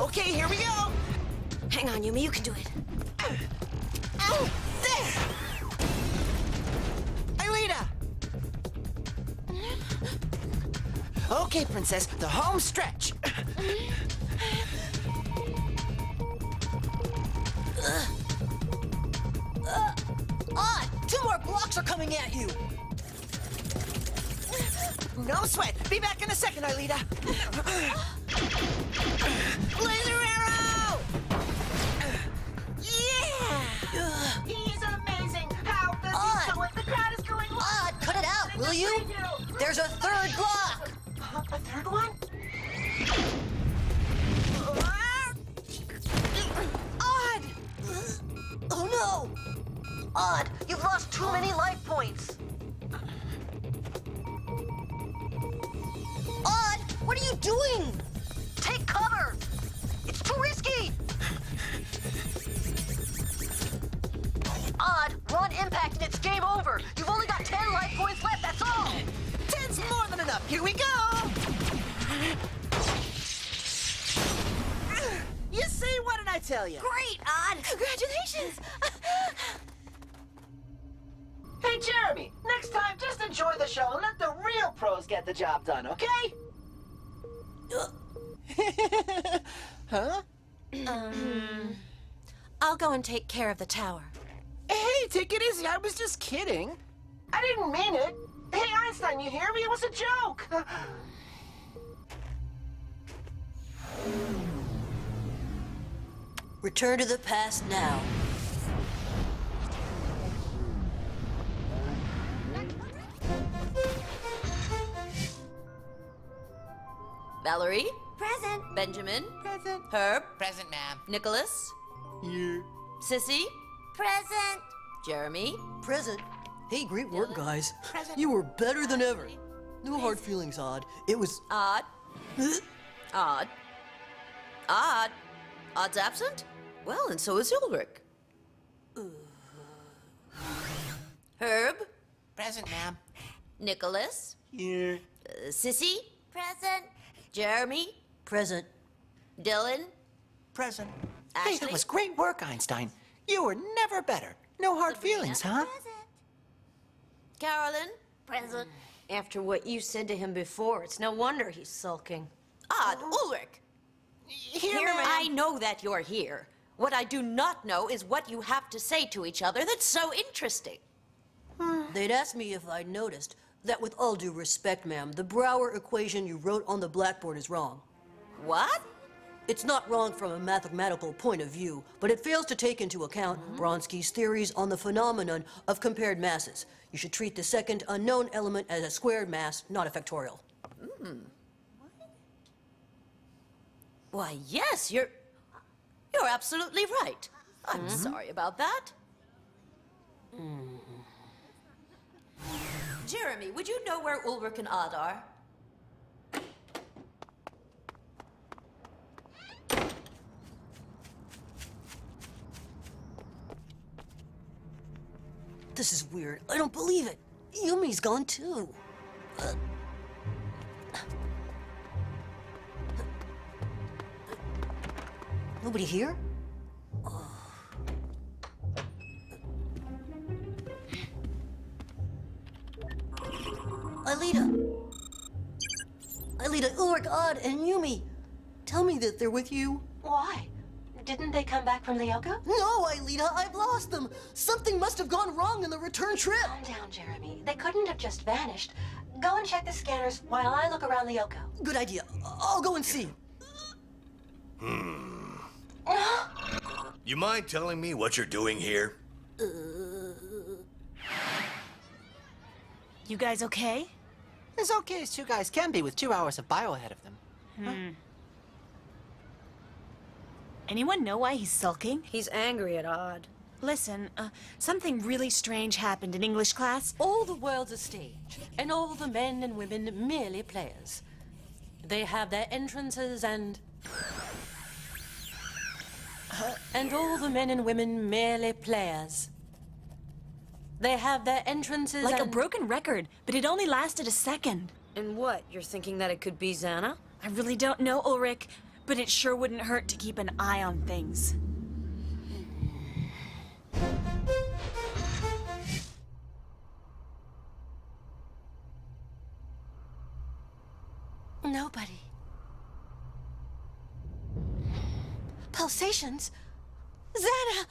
Okay, here we go. Hang on, Yumi, you can do it. There! Aelita! Okay, Princess, the home stretch. Two more blocks are coming at you! No sweat. Be back in a second, Aelita. Laser arrow! Yeah! He's amazing! How does he know it? The crowd is going wild! Cut it out, will you? There's a third block! A third one? Odd! Oh no! Odd, you've lost too many life points! Odd, what are you doing? Take cover! It's too risky! Odd, one impact and it's game over! You've only got 10 life points left, that's all! 10's more than enough. Here we go! You see, what did I tell you? Great, Odd! Congratulations! Hey, Jeremy, next time just enjoy the show and let the real pros get the job done, okay? Huh? I'll go and take care of the tower. Hey, take it easy. I was just kidding. I didn't mean it. Hey, Einstein, you hear me? It was a joke. Return to the past now. Valerie? Present. Benjamin? Present. Herb? Present, ma'am. Nicholas? Here. Sissy? Present. Jeremy? Present. Hey, great work, guys. Present. You were better than ever. No hard feelings, Odd. It was... Odd? Odd? Odd? Odd's absent? Well, and so is Ulrich. Herb? Present, ma'am. Nicholas? Here. Sissy? Present. Jeremy? Present. Dylan? Present. Hey, Ashley? that was great work, Einstein. You were never better. No hard feelings, huh? Present. Carolyn? Present. After what you said to him before, it's no wonder he's sulking. Odd, Ulrich! Here, I know that you're here. What I do not know is what you have to say to each other that's so interesting. They'd asked me if I'd noticed that, with all due respect, ma'am, the Brouwer equation you wrote on the blackboard is wrong. What? It's not wrong from a mathematical point of view, but it fails to take into account Bronsky's theories on the phenomenon of compared masses. You should treat the second unknown element as a squared mass, not a factorial. Why, yes, you're absolutely right. I'm sorry about that. Jeremy, would you know where Ulrich and Odd are? This is weird. I don't believe it. Yumi's gone too. Nobody here? Aelita, Ulrich, Odd, and Yumi. Tell me that they're with you. Why? Didn't they come back from Lyoko? No, Aelita, I've lost them. Something must have gone wrong in the return trip. Calm down, Jeremy. They couldn't have just vanished. Go and check the scanners while I look around Lyoko. Good idea. I'll go and see. You mind telling me what you're doing here? You guys okay? As okay as two guys can be with 2 hours of bio ahead of them. Anyone know why he's sulking? He's angry at Odd. Listen, something really strange happened in English class. All the world's a stage, and all the men and women merely players. They have their entrances and all the men and women merely players. They have their entrances Like a and... broken record, but it only lasted a second. And what, you're thinking that it could be Xana? I really don't know, Ulrich, but it sure wouldn't hurt to keep an eye on things. Nobody. Pulsations? Xana!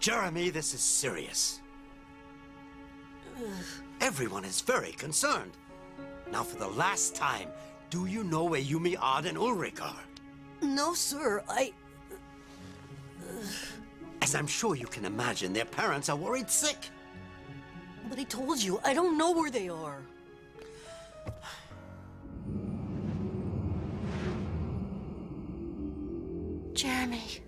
Jeremy, this is serious. Everyone is very concerned. Now, for the last time, do you know where Yumi, Odd, and Ulrich are? No, sir, As I'm sure you can imagine, their parents are worried sick. But I told you, I don't know where they are. Jeremy.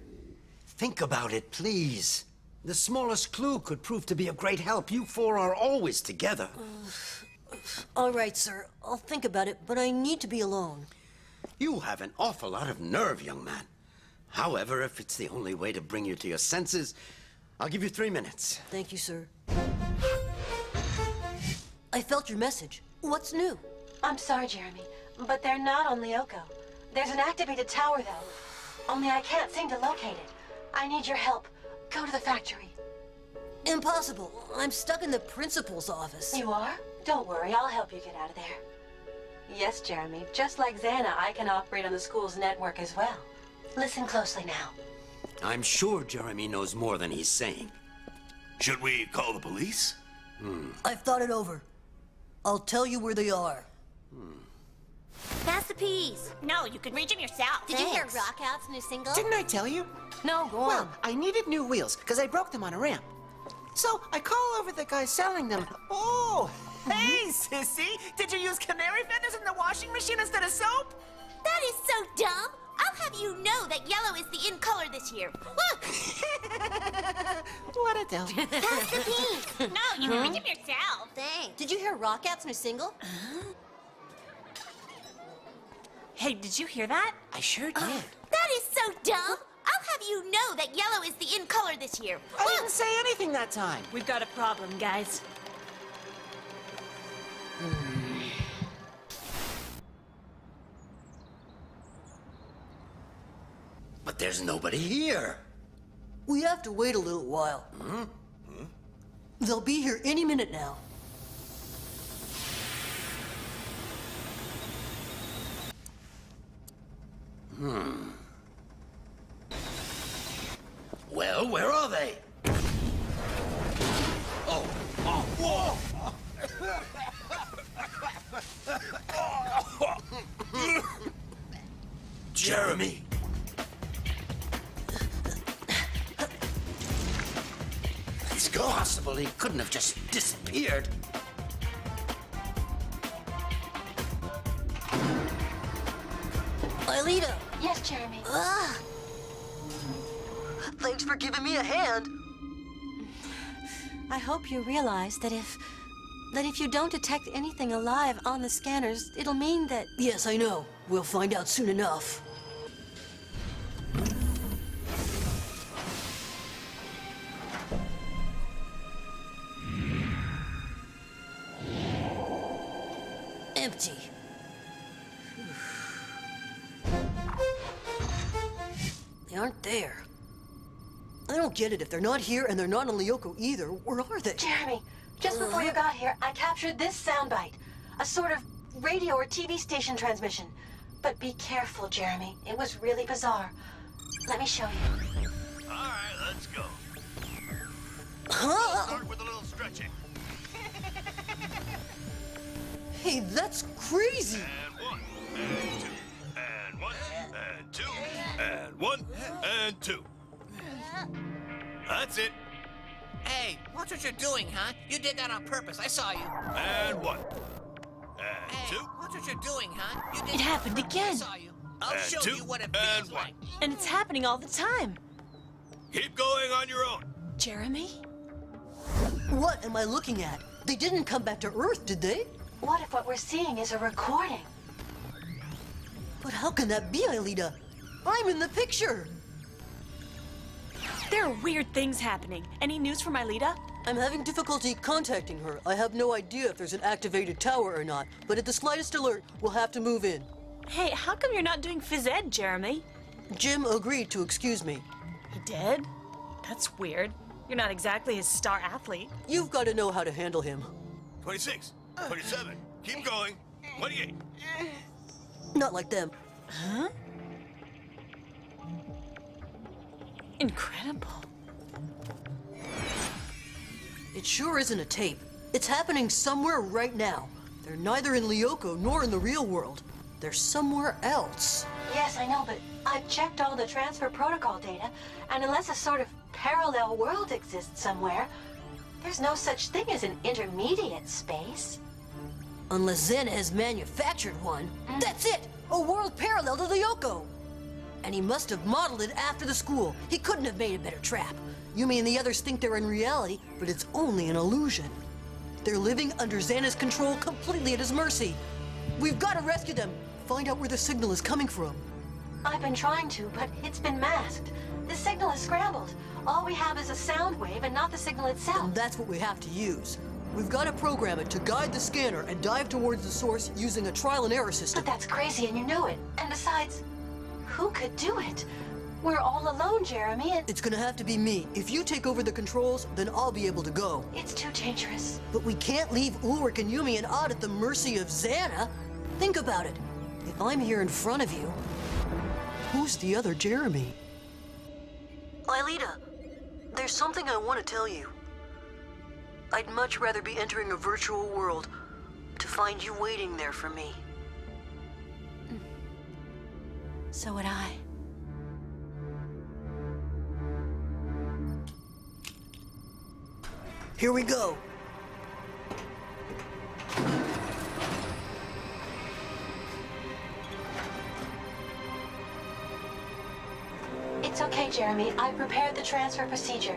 Think about it, please. The smallest clue could prove to be of great help. You four are always together. All right, sir, I'll think about it, but I need to be alone. You have an awful lot of nerve, young man. However, if it's the only way to bring you to your senses, I'll give you 3 minutes. Thank you, sir. I felt your message. What's new? I'm sorry, Jeremy, but they're not on Lyoko. There's an activated tower, though. Only I can't seem to locate it. I need your help. Go to the factory. Impossible. I'm stuck in the principal's office. You are? Don't worry, I'll help you get out of there. Yes, Jeremy, just like Xana, I can operate on the school's network as well. Listen closely now. I'm sure Jeremy knows more than he's saying. Should we call the police? I've thought it over. I'll tell you where they are. Masterpiece. No, you can reach him yourself. Did you hear Rockout's new single? Didn't I tell you? No, go Well, on. I needed new wheels because I broke them on a ramp. So I call over the guy selling them. Oh, hey, sissy! Did you use canary feathers in the washing machine instead of soap? That is so dumb. I'll have you know that yellow is the in color this year. Look! What a dope. Masterpiece. No, you can reach him yourself. Thanks. Did you hear Rockout's new single? Hey, did you hear that? I sure did. That is so dumb. I'll have you know that yellow is the in color this year. I didn't say anything that time. We've got a problem, guys. But there's nobody here. We have to wait a little while. They'll be here any minute now. Well, where are they? Oh, whoa! Jeremy! It's possible he couldn't have just disappeared. Aelita! Yes, Jeremy. Thanks for giving me a hand. I hope you realize that if you don't detect anything alive on the scanners, it'll mean that... Yes, I know. We'll find out soon enough. Empty. They aren't there. I don't get it. If they're not here and they're not on Lyoko either, where are they? Jeremy, just before you got here, I captured this soundbite. A sort of radio or TV station transmission. But be careful, Jeremy. It was really bizarre. Let me show you. All right, let's go. Huh? Start with a little stretching. Hey, that's crazy. And 1, and 2, and 1, and 2, and 1, and 2. That's it. Hey, watch what you're doing, huh? You did that on purpose. I saw you. And 1, and Hey, 2. watch what you're doing, huh? You did It that on happened purpose. again. I saw you. I'll and show 2, you what it and feels 1. like. And it's happening all the time. Keep going on your own. Jeremy? What am I looking at? They didn't come back to Earth, did they? What if what we're seeing is a recording? But how can that be, Aelita? I'm in the picture! There are weird things happening. Any news from Aelita? I'm having difficulty contacting her. I have no idea if there's an activated tower or not, but at the slightest alert, we'll have to move in. Hey, how come you're not doing phys ed, Jeremy? Jim agreed to excuse me. He did? That's weird. You're not exactly his star athlete. You've got to know how to handle him. 26, 27. Keep going. 28. Not like them. Huh? Incredible. It sure isn't a tape. It's happening somewhere right now. They're neither in Lyoko nor in the real world. They're somewhere else. Yes, I know, but I've checked all the transfer protocol data, and unless a sort of parallel world exists somewhere, there's no such thing as an intermediate space. Unless Xana has manufactured one. That's it! A world parallel to Lyoko! And he must have modeled it after the school. He couldn't have made a better trap. Yumi and the others think they're in reality, but it's only an illusion. They're living under Xana's control, completely at his mercy. We've got to rescue them. Find out where the signal is coming from. I've been trying to, but it's been masked. The signal is scrambled. All we have is a sound wave and not the signal itself. And that's what we have to use. We've got to program it to guide the scanner and dive towards the source using a trial and error system. But that's crazy and you know it. And besides, who could do it? We're all alone, Jeremy, and It's gonna have to be me. If you take over the controls, then I'll be able to go. it's too dangerous. But we can't leave Ulrich and Yumi and Odd at the mercy of Xana. Think about it. If I'm here in front of you, who's the other Jeremy? Aelita, there's something I want to tell you. I'd much rather be entering a virtual world to find you waiting there for me. So would I. Here we go. It's okay, Jeremy. I prepared the transfer procedure.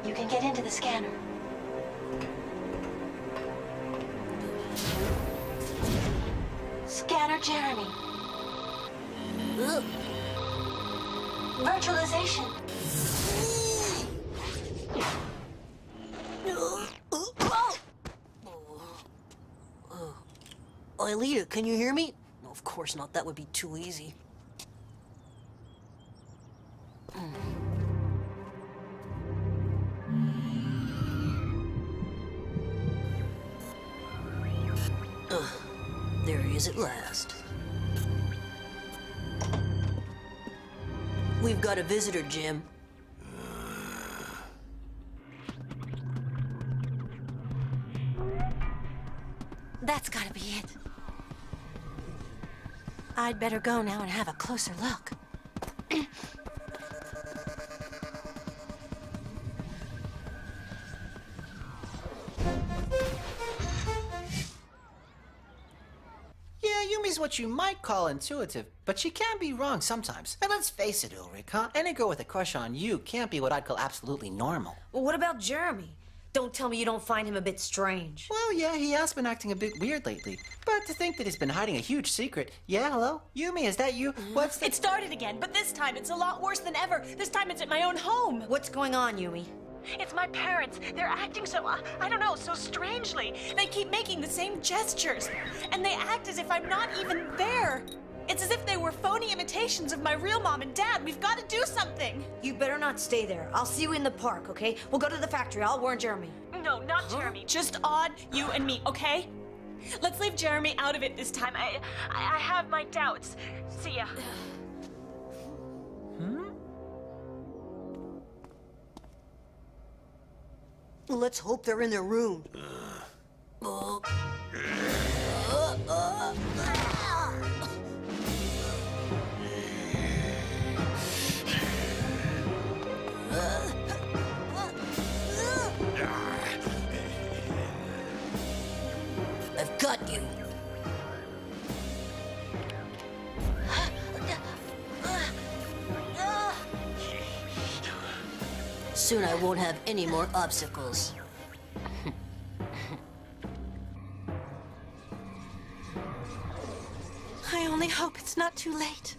You can get into the scanner. Scanner Jeremy. Virtualization. Aelita, can you hear me? No, of course not. That would be too easy. There he is at last. We've got a visitor, Jim. That's gotta be it. I'd better go now and have a closer look. Yeah, Yumi's what you might call intuitive, but she can be wrong sometimes. And let's face it, Ulrich, huh? Any girl with a crush on you can't be what I'd call absolutely normal. Well, what about Jeremy? Don't tell me you don't find him a bit strange. Well, yeah, he has been acting a bit weird lately. But to think that he's been hiding a huge secret. Yeah, hello? Yumi, is that you? What's the... It started again, but this time it's a lot worse than ever. This time it's at my own home. What's going on, Yumi? It's my parents. They're acting so, I don't know, so strangely. They keep making the same gestures, and they act as if I'm not even there. It's as if they were phony imitations of my real mom and dad. We've got to do something. You better not stay there. I'll see you in the park, okay? We'll go to the factory. I'll warn Jeremy. No, not Jeremy. Just Odd, you, and me, okay? Let's leave Jeremy out of it this time. I have my doubts. See ya. Let's hope they're in their room. I've got you. Soon I won't have any more obstacles. I only hope it's not too late.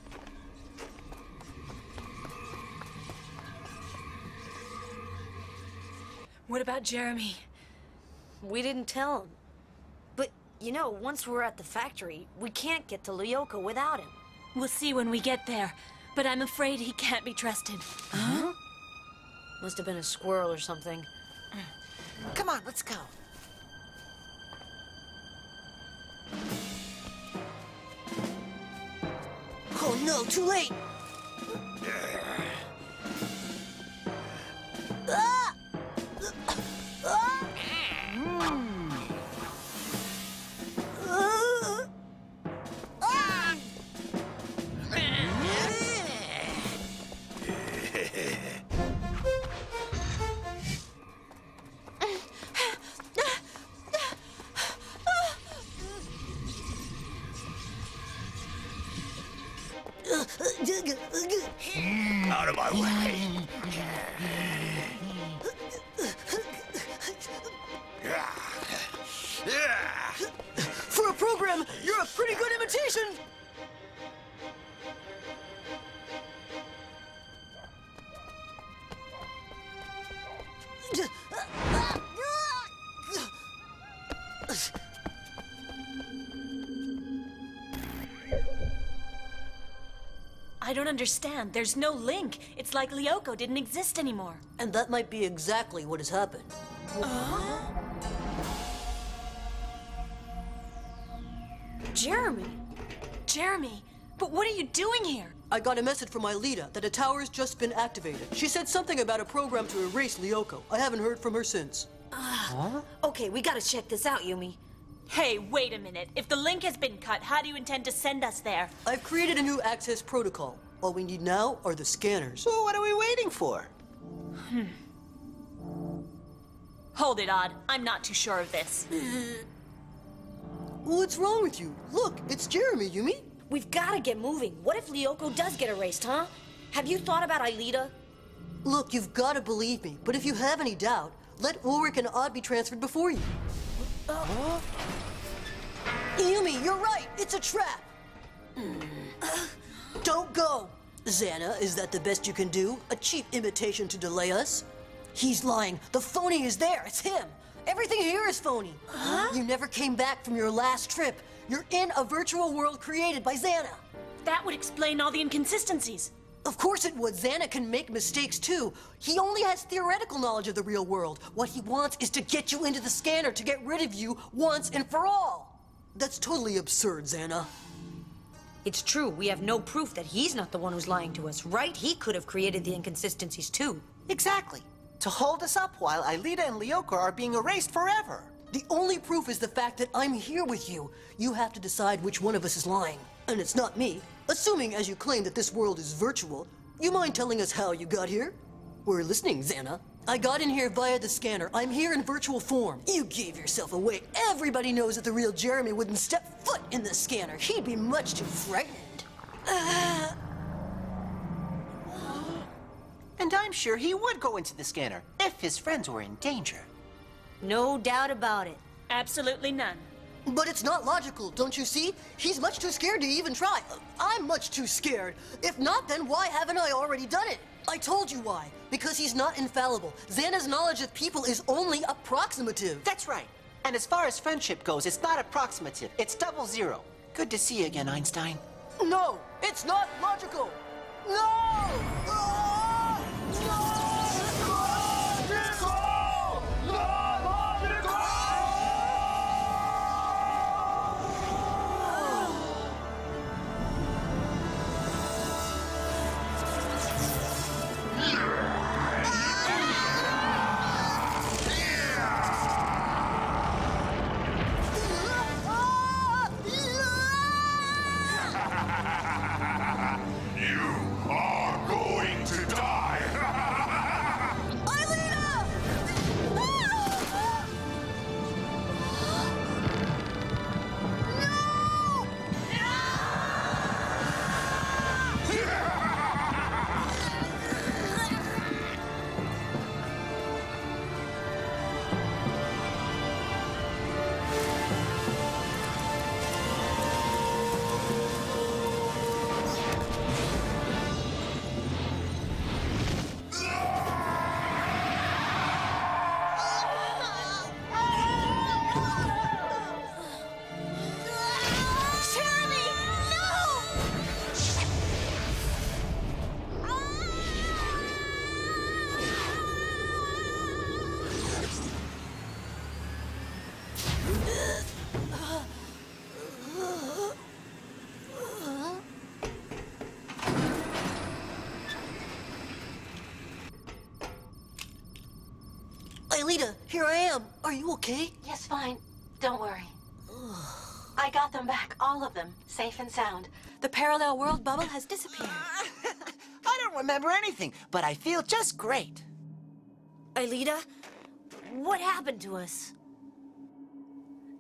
What about Jeremy? We didn't tell him. But, you know, once we're at the factory, we can't get to Lyoko without him. We'll see when we get there, but I'm afraid he can't be trusted. Huh? Must have been a squirrel or something. Come on, let's go. Oh no, too late! Ah! Ah! Ah! Out of my way. For a program, you're a pretty good imitation! I don't understand. There's no link. It's like Lyoko didn't exist anymore. And that might be exactly what has happened. Jeremy! Jeremy, but what are you doing here? I got a message from Aelita that a tower's just been activated. She said something about a program to erase Lyoko. I haven't heard from her since. Okay, we gotta check this out, Yumi. Hey, wait a minute. If the link has been cut, how do you intend to send us there? I've created a new access protocol. All we need now are the scanners. Well, what are we waiting for? Hold it, Odd. I'm not too sure of this. What's wrong with you? Look, it's Jeremy, Yumi. We've gotta get moving. What if Lyoko does get erased, huh? Have you thought about Aelita? Look, you've got to believe me, but if you have any doubt, let Ulrich and Odd be transferred before you. Yumi, you're right. It's a trap. Don't go. Xana, is that the best you can do? A cheap imitation to delay us? He's lying. The phony is there. It's him. Everything here is phony. You never came back from your last trip. You're in a virtual world created by Xana. That would explain all the inconsistencies. Of course it would. Xana can make mistakes too. He only has theoretical knowledge of the real world. What he wants is to get you into the scanner to get rid of you once and for all. That's totally absurd, Xana. It's true. We have no proof that he's not the one who's lying to us, right? He could have created the inconsistencies too. Exactly. To hold us up while Aelita and Lyoko are being erased forever. The only proof is the fact that I'm here with you. You have to decide which one of us is lying. And it's not me. Assuming, as you claim, that this world is virtual, you mind telling us how you got here? We're listening, Xana. I got in here via the scanner. I'm here in virtual form. You gave yourself away. Everybody knows that the real Jeremy wouldn't step foot in the scanner. He'd be much too frightened. And I'm sure he would go into the scanner if his friends were in danger. No doubt about it. Absolutely none. But it's not logical, don't you see? He's much too scared to even try. I'm much too scared. If not, then why haven't I already done it? I told you why. Because he's not infallible. Xana's knowledge of people is only approximative. That's right. And as far as friendship goes, it's not approximative. It's 00. Good to see you again, Einstein. No, it's not logical. No! Ah! No! You are going to die. Ma'am, are you okay? Yes, fine. Don't worry. I got them back, all of them, safe and sound. The parallel world bubble has disappeared. I don't remember anything, but I feel just great. Aelita, what happened to us?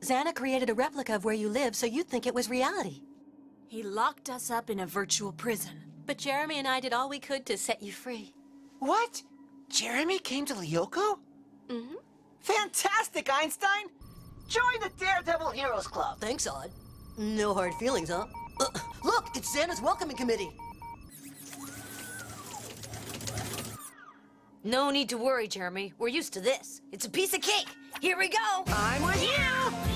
Xana created a replica of where you live so you'd think it was reality. He locked us up in a virtual prison. But Jeremy and I did all we could to set you free. What? Jeremy came to Lyoko? Mm-hmm. Fantastic, Einstein! Join the Daredevil Heroes Club. Thanks, Odd. No hard feelings, huh? Look, it's Xana's welcoming committee. No need to worry, Jeremy. We're used to this. It's a piece of cake. Here we go. I'm with you.